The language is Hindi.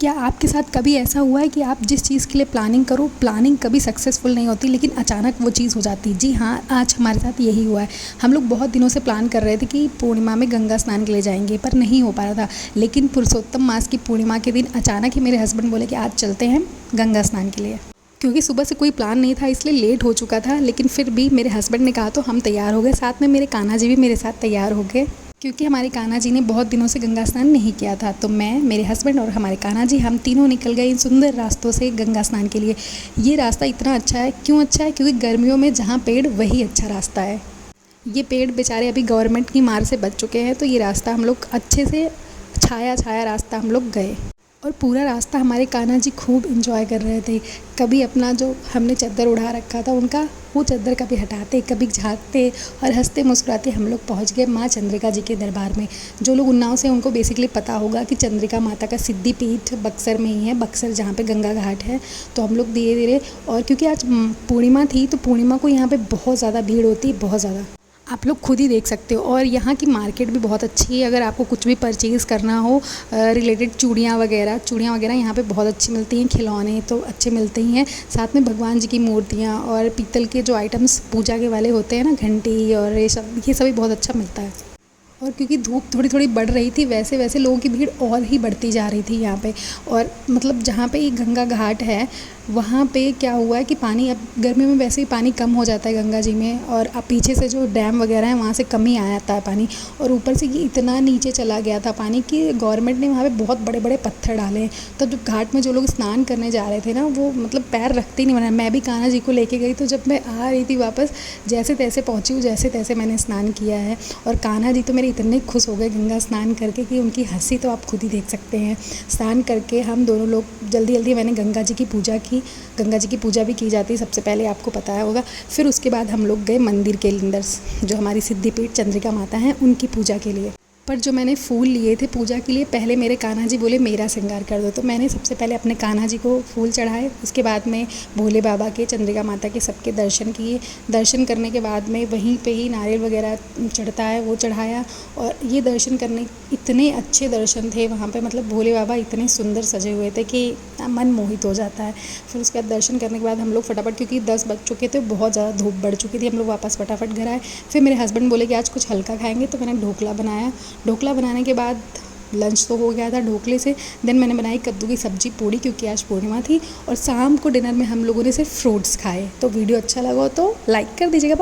क्या आपके साथ कभी ऐसा हुआ है कि आप जिस चीज़ के लिए प्लानिंग करो, प्लानिंग कभी सक्सेसफुल नहीं होती लेकिन अचानक वो चीज़ हो जाती है? जी हाँ, आज हमारे साथ यही हुआ है। हम लोग बहुत दिनों से प्लान कर रहे थे कि पूर्णिमा में गंगा स्नान के लिए जाएंगे, पर नहीं हो पा रहा था। लेकिन पुरुषोत्तम मास की पूर्णिमा के दिन अचानक ही मेरे हस्बैंड बोले कि आज चलते हैं गंगा स्नान के लिए। क्योंकि सुबह से कोई प्लान नहीं था इसलिए लेट हो चुका था, लेकिन फिर भी मेरे हस्बैंड ने कहा तो हम तैयार हो गए। साथ में मेरे कान्हा जी भी मेरे साथ तैयार हो गए, क्योंकि हमारे कान्हा जी ने बहुत दिनों से गंगा स्नान नहीं किया था। तो मैं, मेरे हस्बैंड और हमारे कान्हा जी, हम तीनों निकल गए इन सुंदर रास्तों से गंगा स्नान के लिए। ये रास्ता इतना अच्छा है, क्यों अच्छा है? क्योंकि गर्मियों में जहाँ पेड़ वही अच्छा रास्ता है। ये पेड़ बेचारे अभी गवर्नमेंट की मार से बच चुके हैं, तो ये रास्ता हम लोग अच्छे से छाया छाया रास्ता हम लोग गए। और पूरा रास्ता हमारे कान्हा जी खूब इंजॉय कर रहे थे। कभी अपना जो हमने चादर उड़ा रखा था उनका, वो चादर कभी हटाते, कभी झाँकते और हंसते मुस्कुराते हम लोग पहुंच गए माँ चंद्रिका जी के दरबार में। जो लोग उन्नाव से, उनको बेसिकली पता होगा कि चंद्रिका माता का सिद्धिपीठ बक्सर में ही है, बक्सर जहाँ पे गंगा घाट है। तो हम लोग धीरे धीरे, और क्योंकि आज पूर्णिमा थी तो पूर्णिमा को यहाँ पर बहुत ज़्यादा भीड़ होती है, बहुत ज़्यादा। आप लोग खुद ही देख सकते हो। और यहाँ की मार्केट भी बहुत अच्छी है। अगर आपको कुछ भी परचेज़ करना हो रिलेटेड, चूड़ियाँ वगैरह यहाँ पे बहुत अच्छी मिलती हैं। खिलौने तो अच्छे मिलते ही हैं, साथ में भगवान जी की मूर्तियाँ और पीतल के जो आइटम्स पूजा के वाले होते हैं ना, घंटी और ये सभी बहुत अच्छा मिलता है। और क्योंकि धूप थोड़ी थोड़ी बढ़ रही थी, वैसे वैसे लोगों की भीड़ और ही बढ़ती जा रही थी यहाँ पे। और मतलब जहाँ पे ये गंगा घाट है वहाँ पे क्या हुआ है कि पानी, अब गर्मियों में वैसे ही पानी कम हो जाता है गंगा जी में, और अब पीछे से जो डैम वगैरह है वहाँ से कम ही आ जाता है पानी। और ऊपर से ये इतना नीचे चला गया था पानी कि गवर्नमेंट ने वहाँ पे बहुत बड़े बड़े पत्थर डाले हैं। तो जब घाट में जो लोग स्नान करने जा रहे थे ना, वो मतलब पैर रखते ही नहीं बना। मैं भी कान्हा जी को लेके गई, तो जब मैं आ रही थी वापस, जैसे तैसे पहुँची हूँ, जैसे तैसे मैंने स्नान किया है। और कान्हा जी तो मेरे इतने खुश हो गए गंगा स्नान करके कि उनकी हंसी तो आप खुद ही देख सकते हैं। स्नान करके हम दोनों लोग जल्दी जल्दी, मैंने गंगा जी की पूजा की। गंगा जी की पूजा भी की जाती है सबसे पहले, आपको पता होगा। फिर उसके बाद हम लोग गए मंदिर के अंदर, जो हमारी सिद्धिपीठ चंद्रिका माता हैं उनकी पूजा के लिए। पर जो मैंने फूल लिए थे पूजा के लिए, पहले मेरे कान्हा जी बोले मेरा श्रृंगार कर दो, तो मैंने सबसे पहले अपने कान्हा जी को फूल चढ़ाए। उसके बाद में भोले बाबा के, चंद्रिका माता के, सबके दर्शन किए। दर्शन करने के बाद में वहीं पे ही नारियल वगैरह चढ़ता है, वो चढ़ाया। और ये दर्शन करने, इतने अच्छे दर्शन थे वहाँ पे, मतलब भोले बाबा इतने सुंदर सजे हुए थे कि मन मोहित हो जाता है। फिर उसके बाद दर्शन करने के बाद हम लोग फटाफट, क्योंकि 10 बज चुके थे, बहुत ज़्यादा धूप बढ़ चुकी थी, हम लोग वापस फटाफट घर आए। फिर मेरे हस्बैंड बोले कि आज कुछ हल्का खाएंगे, तो मैंने ढोकला बनाया। ढोकला बनाने के बाद लंच तो हो गया था ढोकले से। देन मैंने बनाई कद्दू की सब्जी, पूड़ी, क्योंकि आज पूर्णिमा थी। और शाम को डिनर में हम लोगों ने सिर्फ फ्रूट्स खाए। तो वीडियो अच्छा लगा तो लाइक कर दीजिएगा।